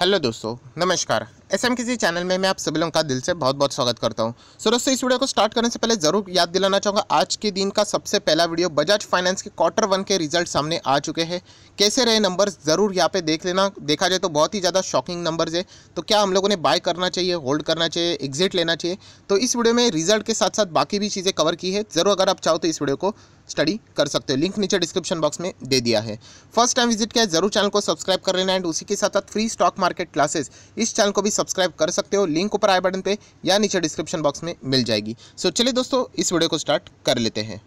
Hello दोस्तों, नमस्कार। SM किसी चैनल में मैं आप सभी लोगों का दिल से बहुत बहुत स्वागत करता हूं। दोस्तों, इस वीडियो को स्टार्ट करने से पहले ज़रूर याद दिलाना चाहूँगा, आज के दिन का सबसे पहला वीडियो बजाज फाइनेंस के क्वार्टर 1 के रिजल्ट सामने आ चुके हैं। कैसे रहे नंबर्स ज़रूर यहाँ पे देख लेना। देखा जाए तो बहुत ही ज़्यादा शॉकिंग नंबर्स है। तो क्या हम लोगों ने बाय करना चाहिए, होल्ड करना चाहिए, एग्जिट लेना चाहिए, तो इस वीडियो में रिजल्ट के साथ साथ बाकी भी चीज़ें कवर की है। ज़रूर अगर आप चाहो तो इस वीडियो को स्टडी कर सकते हो। लिंक नीचे डिस्क्रिप्शन बॉक्स में दे दिया है। फर्स्ट टाइम विजिट किया जरूर चैनल को सब्सक्राइब कर लेना एंड उसी के साथ साथ फ्री स्टॉक मार्केट क्लासेस इस चैनल को भी सब्सक्राइब कर सकते हो। लिंक ऊपर आई बटन पे या नीचे डिस्क्रिप्शन बॉक्स में मिल जाएगी। चलिए दोस्तों, इस वीडियो को स्टार्ट कर लेते हैं।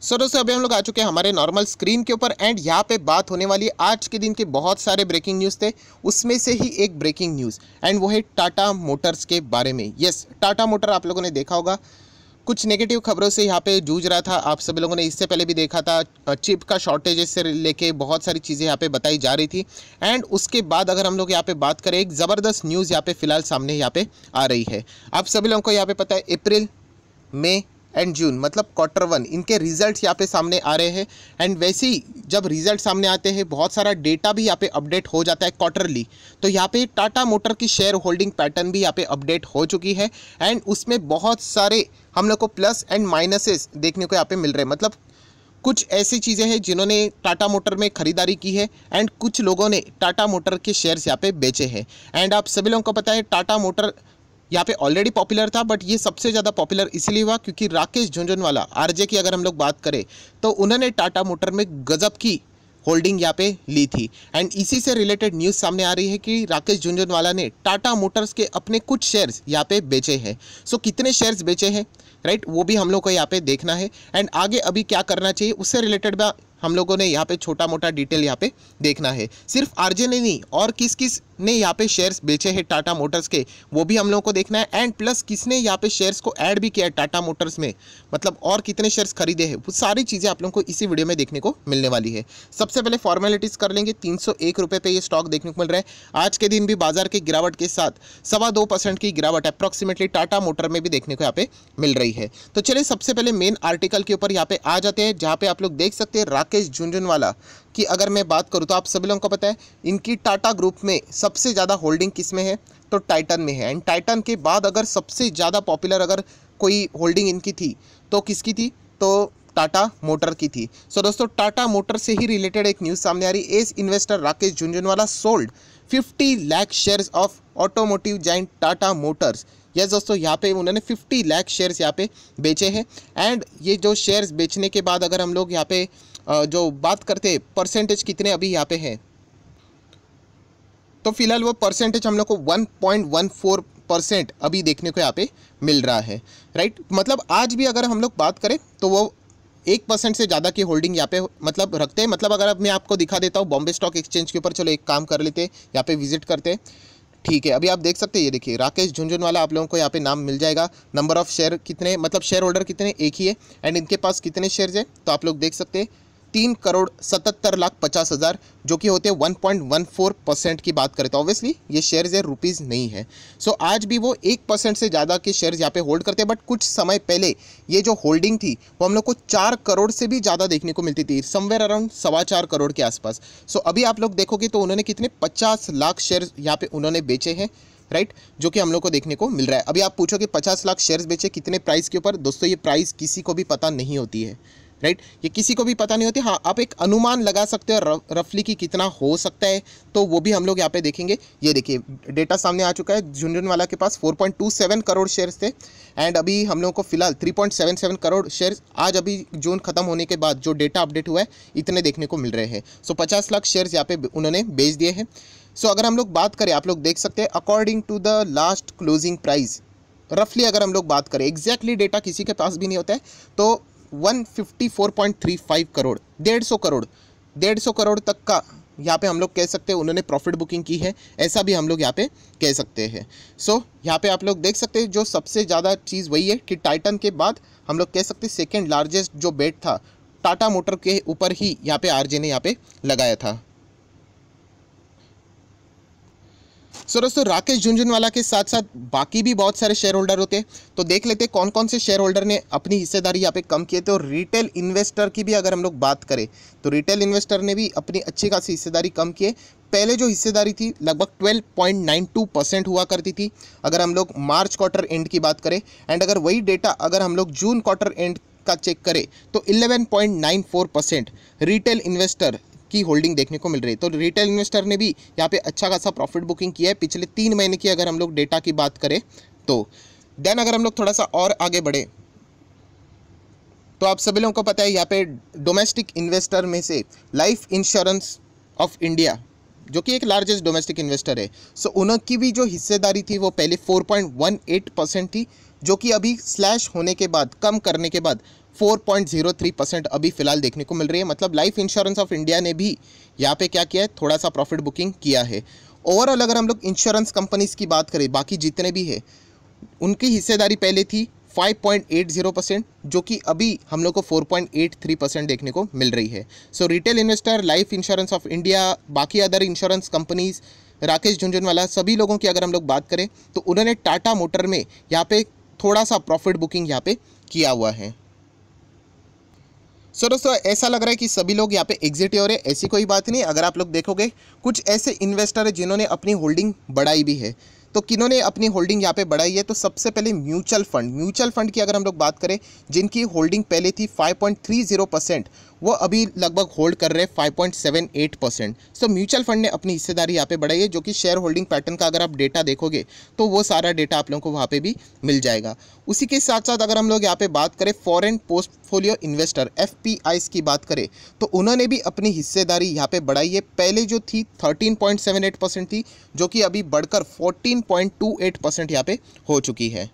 दोस्तों, अभी हम लोग आ चुके हैं हमारे नॉर्मल स्क्रीन के ऊपर एंड यहाँ पे बात होने वाली है आज के दिन के बहुत सारे ब्रेकिंग न्यूज़ थे। उसमें से ही एक ब्रेकिंग न्यूज़ एंड वो है टाटा मोटर्स के बारे में। यस, टाटा मोटर आप लोगों ने देखा होगा, कुछ नेगेटिव खबरों से यहाँ पे जूझ रहा था। आप सभी लोगों ने इससे पहले भी देखा था, चिप का शॉर्टेजेस से लेके बहुत सारी चीज़ें यहाँ पे बताई जा रही थी। एंड उसके बाद अगर हम लोग यहाँ पे बात करें, एक ज़बरदस्त न्यूज़ यहाँ पे फिलहाल सामने यहाँ पे आ रही है। आप सभी लोगों को यहाँ पे पता है, अप्रैल, मई एंड जून मतलब क्वार्टर 1 इनके रिजल्ट यहाँ पे सामने आ रहे हैं। एंड वैसे ही जब रिजल्ट सामने आते हैं, बहुत सारा डेटा भी यहाँ पे अपडेट हो जाता है क्वार्टरली। तो यहाँ पे टाटा मोटर की शेयर होल्डिंग पैटर्न भी यहाँ पे अपडेट हो चुकी है एंड उसमें बहुत सारे हम लोग को प्लस एंड माइनसेस देखने को यहाँ पे मिल रहे हैं। मतलब कुछ ऐसी चीज़ें हैं जिन्होंने टाटा मोटर में खरीदारी की है एंड कुछ लोगों ने टाटा मोटर के शेयर्स यहाँ पे बेचे हैं। एंड आप सभी लोगों को पता है, टाटा मोटर यहाँ पे ऑलरेडी पॉपुलर था, बट ये सबसे ज़्यादा पॉपुलर इसलिए हुआ क्योंकि राकेश झुनझुनवाला, आरजे की अगर हम लोग बात करें तो उन्होंने टाटा मोटर में गजब की होल्डिंग यहाँ पे ली थी। एंड इसी से रिलेटेड न्यूज़ सामने आ रही है कि राकेश झुनझुनवाला ने टाटा मोटर्स के अपने कुछ शेयर्स यहाँ पे बेचे हैं। कितने शेयर्स बेचे हैं, राइट, वो भी हम लोग को यहाँ पे देखना है। एंड आगे अभी क्या करना चाहिए उससे रिलेटेड हम लोगों ने यहाँ पे छोटा मोटा डिटेल यहाँ पे देखना है। सिर्फ आरजे ने नहीं, और किस किस ने यहाँ पे शेयर्स बेचे हैं टाटा मोटर्स के, वो भी हम लोगों को देखना है। एंड प्लस किसने यहाँ पे शेयर्स को ऐड भी किया है टाटा मोटर्स में, मतलब और कितने शेयर्स खरीदे हैं, वो सारी चीज़ें आप लोगों को इसी वीडियो में देखने को मिलने वाली है। सबसे पहले फॉर्मेलिटीज़ कर लेंगे। 301 रुपये पे ये स्टॉक देखने को मिल रहा है। आज के दिन भी बाजार की गिरावट के साथ 2.25% की गिरावट अप्रॉक्सीमेटली टाटा मोटर में भी देखने को यहाँ पे मिल रही है। तो चलिए सबसे पहले मेन आर्टिकल के ऊपर यहाँ पे आ जाते हैं, जहाँ पे आप लोग देख सकते हैं राकेश झुनझुनवाला की अगर मैं बात करूँ तो आप सभी लोगों को पता है, इनकी टाटा ग्रुप में सबसे ज़्यादा होल्डिंग किस में है, तो टाइटन में है। एंड टाइटन के बाद अगर सबसे ज़्यादा पॉपुलर अगर कोई होल्डिंग इनकी थी तो किसकी थी, तो टाटा मोटर की थी। दोस्तों, टाटा मोटर से ही रिलेटेड एक न्यूज़ सामने आ रही है। As investor Rakesh Jhunjhunwala sold 50 lakh shares of automotive giant Tata Motors. Yes दोस्तों, यहाँ पे उन्होंने 50 लाख शेयर्स यहाँ पे बेचे हैं। एंड ये जो शेयर्स बेचने के बाद अगर हम लोग यहाँ पे जो बात करते हैं परसेंटेज कितने अभी यहाँ पे हैं, तो फिलहाल वो परसेंटेज हम लोग को 1.14% अभी देखने को यहाँ पे मिल रहा है, राइट। मतलब आज भी अगर हम लोग बात करें तो वो 1% से ज़्यादा की होल्डिंग यहाँ पे मतलब रखते हैं। मतलब अगर अब मैं आपको दिखा देता हूँ बॉम्बे स्टॉक एक्सचेंज के ऊपर, चलो एक काम कर लेते हैं, यहाँ पे विजिट करते हैं। ठीक है, अभी आप देख सकते हैं, ये देखिए राकेश झुनझुनवाला आप लोगों को यहाँ पे नाम मिल जाएगा। नंबर ऑफ शेयर कितने, मतलब शेयर होल्डर कितने, एक ही है। एंड इनके पास कितने शेयर्स हैं तो आप लोग देख सकते हैं 3,77,50,000, जो कि होते हैं 1.14% की बात करें तो ऑब्वियसली ये शेयर्स है, रुपीज़ नहीं है। आज भी वो 1% से ज़्यादा के शेयर्स यहाँ पे होल्ड करते हैं। बट कुछ समय पहले ये जो होल्डिंग थी वो हम लोग को 4 करोड़ से भी ज़्यादा देखने को मिलती थी, समवेयर अराउंड 4.25 करोड़ के आसपास। अभी आप लोग देखोगे तो उन्होंने कितने 50 लाख शेयर यहाँ पे उन्होंने बेचे हैं, राइट, जो कि हम लोग को देखने को मिल रहा है। अभी आप पूछोगे 50 लाख शेयर्स बेचे कितने प्राइस के ऊपर, दोस्तों ये प्राइस किसी को भी पता नहीं होती है, राइट, ये किसी को भी पता नहीं होती। हाँ, आप एक अनुमान लगा सकते हो रफली कि कितना हो सकता है, तो वो भी हम लोग यहाँ पे देखेंगे। ये देखिए डेटा सामने आ चुका है, झुनझुनवाला के पास 4.27 करोड़ शेयर्स थे एंड अभी हम लोग को फिलहाल 3.77 करोड़ शेयर्स आज अभी जून खत्म होने के बाद जो डेटा अपडेट हुआ है इतने देखने को मिल रहे हैं। 50 लाख शेयर्स यहाँ पे उन्होंने बेच दिए हैं। अगर हम लोग बात करें, आप लोग देख सकते हैं according to the last closing price, रफली अगर हम लोग बात करें, एग्जैक्टली डेटा किसी के पास भी नहीं होता है, तो 154.35 करोड़, 150 करोड़ तक का यहाँ पे हम लोग कह सकते हैं उन्होंने प्रॉफिट बुकिंग की है, ऐसा भी हम लोग यहाँ पे कह सकते हैं। यहाँ पे आप लोग देख सकते हैं जो सबसे ज़्यादा चीज़ वही है कि टाइटन के बाद हम लोग कह सकते हैं सेकेंड लार्जेस्ट जो बेट था टाटा मोटर के ऊपर ही यहाँ पे आरजे ने यहाँ पे लगाया था। सो दोस्तों राकेश झुनझुनवाला के साथ साथ बाकी भी बहुत सारे शेयर होल्डर होते हैं, तो देख लेते हैं कौन कौन से शेयर होल्डर ने अपनी हिस्सेदारी यहाँ पे कम किए। तो रिटेल इन्वेस्टर की भी अगर हम लोग बात करें तो रिटेल इन्वेस्टर ने भी अपनी अच्छी खासी हिस्सेदारी कम किए। पहले जो हिस्सेदारी थी लगभग 12.92% हुआ करती थी अगर हम लोग मार्च क्वार्टर एंड की बात करें, एंड अगर वही डेटा अगर हम लोग जून क्वार्टर एंड का चेक करें तो 11.94% रिटेल इन्वेस्टर की होल्डिंग देखने को मिल रही है। तो रिटेल इन्वेस्टर ने भी यहाँ पे अच्छा खासा प्रॉफिट बुकिंग किया है पिछले 3 महीने की अगर हम लोग डेटा की बात करें तो। देन अगर हम लोग थोड़ा सा और आगे बढ़े तो आप सभी लोगों को पता है यहाँ पे डोमेस्टिक इन्वेस्टर में से लाइफ इंश्योरेंस ऑफ इंडिया जो कि एक लार्जेस्ट डोमेस्टिक इन्वेस्टर है, सो उनकी भी जो हिस्सेदारी थी वो पहले 4.18% थी, जो कि अभी स्लैश होने के बाद कम करने के बाद 4.03% अभी फिलहाल देखने को मिल रही है। मतलब लाइफ इंश्योरेंस ऑफ इंडिया ने भी यहाँ पे क्या किया है, थोड़ा सा प्रॉफिट बुकिंग किया है। ओवरऑल अगर हम लोग इंश्योरेंस कंपनीज की बात करें बाकी जितने भी है उनकी हिस्सेदारी पहले थी 5.80%, जो कि अभी हम लोग को 4.83% देखने को मिल रही है। So retail investor, life insurance of India, बाकी other insurance companies, Rakesh Jhunjhunwala, सभी लोगों की अगर हम लोग बात करें तो उन्होंने टाटा मोटर में यहाँ पे थोड़ा सा प्रॉफिट बुकिंग यहाँ पे किया हुआ है। सो दोस्तों ऐसा लग रहा है कि सभी लोग यहाँ पे एग्जिट हो रहे हैं, ऐसी कोई बात नहीं। अगर आप लोग देखोगे कुछ ऐसे इन्वेस्टर है जिन्होंने अपनी होल्डिंग बढ़ाई भी है। तो किन्होंने अपनी होल्डिंग यहाँ पे बढ़ाई है, तो सबसे पहले म्यूचुअल फंड की अगर हम लोग बात करें जिनकी होल्डिंग पहले थी 5.30%, वो अभी लगभग होल्ड कर रहे हैं 5.78%। सो म्यूचुअल फंड ने अपनी हिस्सेदारी यहाँ पे बढ़ाई है, जो कि शेयर होल्डिंग पैटर्न का अगर आप डेटा देखोगे तो वो सारा डेटा आप लोगों को वहाँ पे भी मिल जाएगा। उसी के साथ साथ अगर हम लोग यहाँ पे बात करें फॉरेन पोर्टफोलियो इन्वेस्टर FPIs की बात करें तो उन्होंने भी अपनी हिस्सेदारी यहाँ पे बढ़ाई है। पहले जो थी 13.78% थी, जो कि अभी बढ़कर 14.28% यहाँ पे हो चुकी है।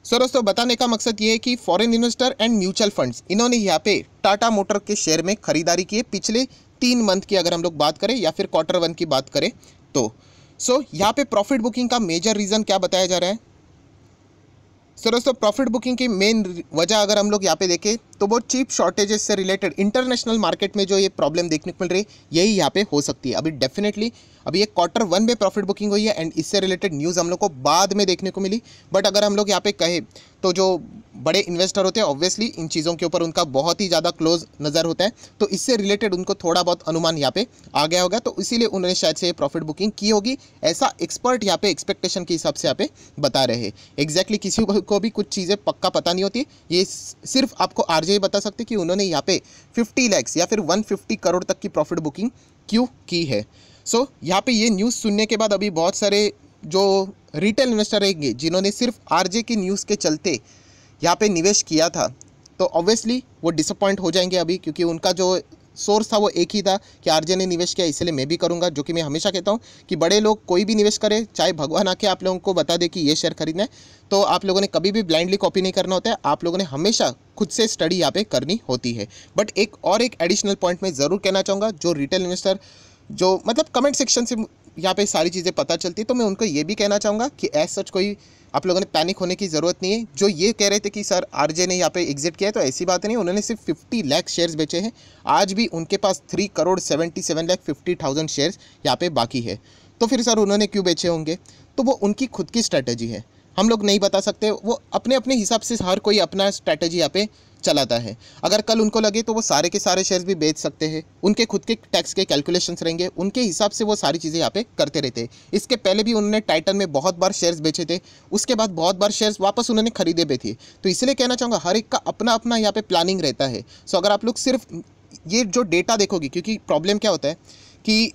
सो दोस्तों बताने का मकसद ये है कि foreign investor and mutual funds इन्होंने यहाँ पे टाटा मोटर के शेयर में खरीदारी की है पिछले 3 मंथ की अगर हम लोग बात करें या फिर Q1 की बात करें तो। सो यहाँ पे प्रॉफिट बुकिंग का मेजर रीज़न क्या बताया जा रहा है। सो दोस्तों प्रॉफिट बुकिंग की मेन वजह अगर हम लोग यहाँ पे देखें तो वो चिप शॉर्टेजेस से रिलेटेड इंटरनेशनल मार्केट में जो ये प्रॉब्लम देखने को मिल रही है यही यहाँ पे हो सकती है। अभी डेफिनेटली अभी ये Q1 में प्रॉफिट बुकिंग हुई है एंड इससे रिलेटेड न्यूज़ हम लोग को बाद में देखने को मिली। बट अगर हम लोग यहाँ पे कहें तो जो बड़े इन्वेस्टर होते हैं ऑब्वियसली इन चीज़ों के ऊपर उनका बहुत ही ज़्यादा क्लोज नज़र होता है, तो इससे रिलेटेड उनको थोड़ा बहुत अनुमान यहाँ पे आ गया होगा, तो इसीलिए उन्होंने शायद से प्रॉफिट बुकिंग की होगी, ऐसा एक्सपर्ट यहाँ पे एक्सपेक्टेशन के हिसाब से यहाँ पे बता रहे हैं। एग्जैक्टली किसी को भी कुछ चीज़ें पक्का पता नहीं होती, ये सिर्फ आपको RJ बता सकते कि उन्होंने यहाँ पे 50 लाख या फिर 150 करोड़ तक की प्रॉफिट बुकिंग क्यों की है। सो यहाँ पे ये न्यूज़ सुनने के बाद अभी बहुत सारे जो रिटेल इन्वेस्टर रहेंगे जिन्होंने सिर्फ RJ की न्यूज़ के चलते यहाँ पे निवेश किया था, तो ऑब्वियसली वो डिसअपॉइंट हो जाएंगे अभी, क्योंकि उनका जो सोर्स था वो एक ही था कि RJ ने निवेश किया इसलिए मैं भी करूँगा। जो कि मैं हमेशा कहता हूँ कि बड़े लोग कोई भी निवेश करें, चाहे भगवान आके आप लोगों को बता दे कि ये शेयर खरीदना है, तो आप लोगों ने कभी भी ब्लाइंडली कॉपी नहीं करना होता है, आप लोगों ने हमेशा खुद से स्टडी यहाँ पे करनी होती है। बट एक एडिशनल पॉइंट मैं ज़रूर कहना चाहूँगा, जो रिटेल इन्वेस्टर जो मतलब कमेंट सेक्शन से यहाँ पे सारी चीज़ें पता चलती है, तो मैं उनको ये भी कहना चाहूँगा कि एज सच कोई आप लोगों ने पैनिक होने की ज़रूरत नहीं है। जो ये कह रहे थे कि सर RJ ने यहाँ पे एग्जिट किया है, तो ऐसी बात नहीं, उन्होंने सिर्फ 50 लाख शेयर्स बेचे हैं। आज भी उनके पास 3,77,50,000 शेयर्स यहाँ पे बाकी है। तो फिर सर उन्होंने क्यों बेचे होंगे, तो वो उनकी खुद की स्ट्रैटेजी है, हम लोग नहीं बता सकते। वो अपने अपने हिसाब से हर कोई अपना स्ट्रैटेजी यहाँ पे चलाता है। अगर कल उनको लगे तो वो सारे के सारे शेयर्स भी बेच सकते हैं, उनके खुद के टैक्स के कैलकुलेशंस रहेंगे, उनके हिसाब से वो सारी चीज़ें यहाँ पे करते रहते हैं। इसके पहले भी उन्होंने टाइटन में बहुत बार शेयर्स बेचे थे, उसके बाद बहुत बार शेयर्स वापस उन्होंने खरीदे भी थे। तो इसलिए कहना चाहूँगा हर एक का अपना अपना यहाँ पे प्लानिंग रहता है। सो अगर आप लोग सिर्फ ये जो डेटा देखोगे, क्योंकि प्रॉब्लम क्या होता है कि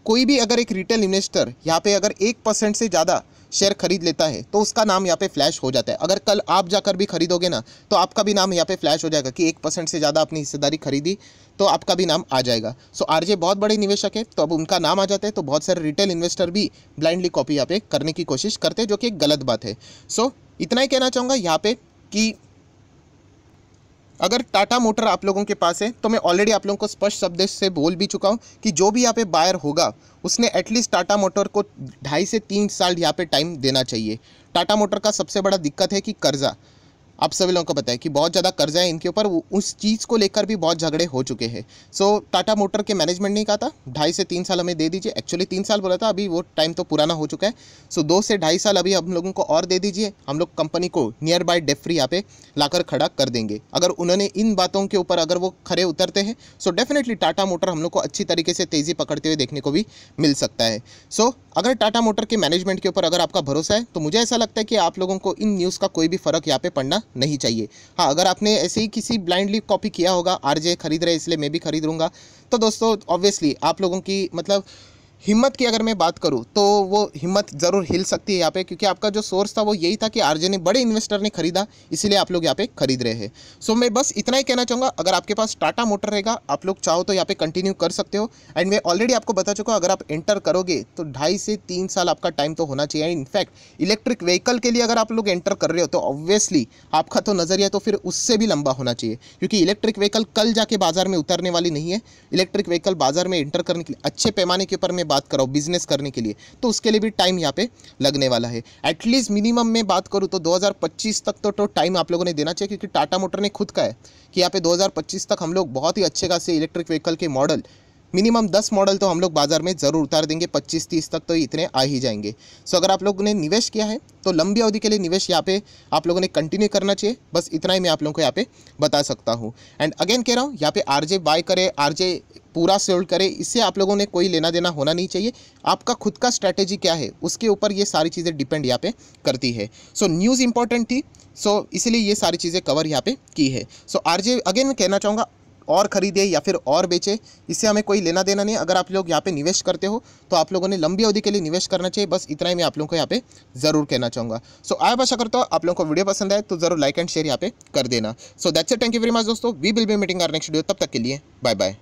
कोई भी अगर एक रिटेल इन्वेस्टर यहाँ पे अगर 1% से ज़्यादा शेयर खरीद लेता है तो उसका नाम यहाँ पे फ्लैश हो जाता है। अगर कल आप जाकर भी खरीदोगे ना तो आपका भी नाम यहाँ पे फ्लैश हो जाएगा कि 1% से ज़्यादा अपनी हिस्सेदारी खरीदी, तो आपका भी नाम आ जाएगा। सो RJ बहुत बड़े निवेशक है, तो अब उनका नाम आ जाता है, तो बहुत सारे रिटेल इन्वेस्टर भी ब्लाइंडली कॉपी यहाँ पे करने की कोशिश करते हैं, जो कि एक गलत बात है। सो इतना ही कहना चाहूँगा यहाँ पे कि अगर टाटा मोटर आप लोगों के पास है, तो मैं ऑलरेडी आप लोगों को स्पष्ट शब्द से बोल भी चुका हूँ कि जो भी यहाँ पे बायर होगा उसने एटलीस्ट टाटा मोटर को 2.5 से 3 साल यहाँ पे टाइम देना चाहिए। टाटा मोटर का सबसे बड़ा दिक्कत है कि कर्जा, आप सभी लोगों को पता है कि बहुत ज़्यादा कर्जा है इनके ऊपर, उस चीज़ को लेकर भी बहुत झगड़े हो चुके हैं। सो टाटा मोटर के मैनेजमेंट ने कहा था 2.5 से 3 साल हमें दे दीजिए, एक्चुअली 3 साल बोला था, अभी वो टाइम तो पुराना हो चुका है। सो 2 से 2.5 साल अभी हम लोगों को और दे दीजिए, हम लोग कंपनी को नियर बाय डेट फ्री यहाँ पे लाकर खड़ा कर देंगे। अगर उन्होंने इन बातों के ऊपर अगर वो खड़े उतरते हैं सो डेफिनेटली टाटा मोटर हम लोग को अच्छी तरीके से तेज़ी पकड़ते हुए देखने को भी मिल सकता है। सो अगर टाटा मोटर के मैनेजमेंट के ऊपर अगर आपका भरोसा है तो मुझे ऐसा लगता है कि आप लोगों को इन न्यूज़ का कोई भी फ़र्क यहाँ पे पड़ना नहीं चाहिए। हाँ, अगर आपने ऐसे ही किसी ब्लाइंडली कॉपी किया होगा, आरजे खरीद रहे इसलिए मैं भी खरीद लूँगा, तो दोस्तों ऑब्वियसली आप लोगों की मतलब हिम्मत की अगर मैं बात करूं तो वो हिम्मत ज़रूर हिल सकती है यहाँ पे, क्योंकि आपका जो सोर्स था वो यही था कि आरजे ने, बड़े इन्वेस्टर ने खरीदा, इसीलिए आप लोग यहाँ पे खरीद रहे हैं। सो मैं बस इतना ही कहना चाहूँगा, अगर आपके पास टाटा मोटर रहेगा आप लोग चाहो तो यहाँ पे कंटिन्यू कर सकते हो। एंड मैं ऑलरेडी आपको बता चुका हूँ, अगर आप एंटर करोगे तो 2.5 से 3 साल आपका टाइम तो होना चाहिए। इनफैक्ट इलेक्ट्रिक व्हीकल के लिए अगर आप लोग एंटर कर रहे हो तो ऑब्वियसली आपका तो नज़रिया तो फिर उससे भी लंबा होना चाहिए, क्योंकि इलेक्ट्रिक व्हीकल कल जाके बाजार में उतरने वाली नहीं है। इलेक्ट्रिक व्हीकल बाजार में एंटर करने के लिए अच्छे पैमाने के ऊपर मैं बात कर रहा हूँ, बिजनेस करने के लिए, तो उसके लिए भी टाइम यहाँ पे लगने वाला है। एटलीस्ट मिनिमम में बात करूँ तो 2025 तक तो टाइम आप लोगों ने देना चाहिए, क्योंकि टाटा मोटर ने खुद कहा है कि यहाँ पे 2025 तक हम लोग बहुत ही अच्छे खासे इलेक्ट्रिक व्हीकल के मॉडल, मिनिमम 10 मॉडल तो हम लोग बाजार में ज़रूर उतार देंगे, 25-30 तक तो इतने आ ही जाएंगे। सो अगर आप लोगों ने निवेश किया है तो लंबी अवधि के लिए निवेश यहाँ पे आप लोगों ने कंटिन्यू करना चाहिए। बस इतना ही मैं आप लोगों को यहाँ पे बता सकता हूँ। एंड अगेन कह रहा हूँ, यहाँ पे आरजे बाय करे, आरजे पूरा सेल करे, इससे आप लोगों ने कोई लेना देना होना नहीं चाहिए। आपका खुद का स्ट्रैटेजी क्या है उसके ऊपर ये सारी चीज़ें डिपेंड यहाँ पे करती है। सो न्यूज़ इंपॉर्टेंट थी, सो इसीलिए ये सारी चीज़ें कवर यहाँ पे की है। सो आरजे अगेन मैं कहना चाहूँगा, और ख़रीदे या फिर और बेचे, इससे हमें कोई लेना देना नहीं। अगर आप लोग यहाँ पे निवेश करते हो तो आप लोगों ने लंबी अवधि के लिए निवेश करना चाहिए। बस इतना ही मैं आप लोगों को यहाँ पे ज़रूर कहना चाहूँगा। सो आया आशा करता हूँ आप लोगों को वीडियो पसंद आए तो ज़रूर लाइक एंड शेयर यहाँ पे कर देना। So that's it, thank you very much दोस्तों, we will be meeting our next video. तब तक के लिए बाय बाय।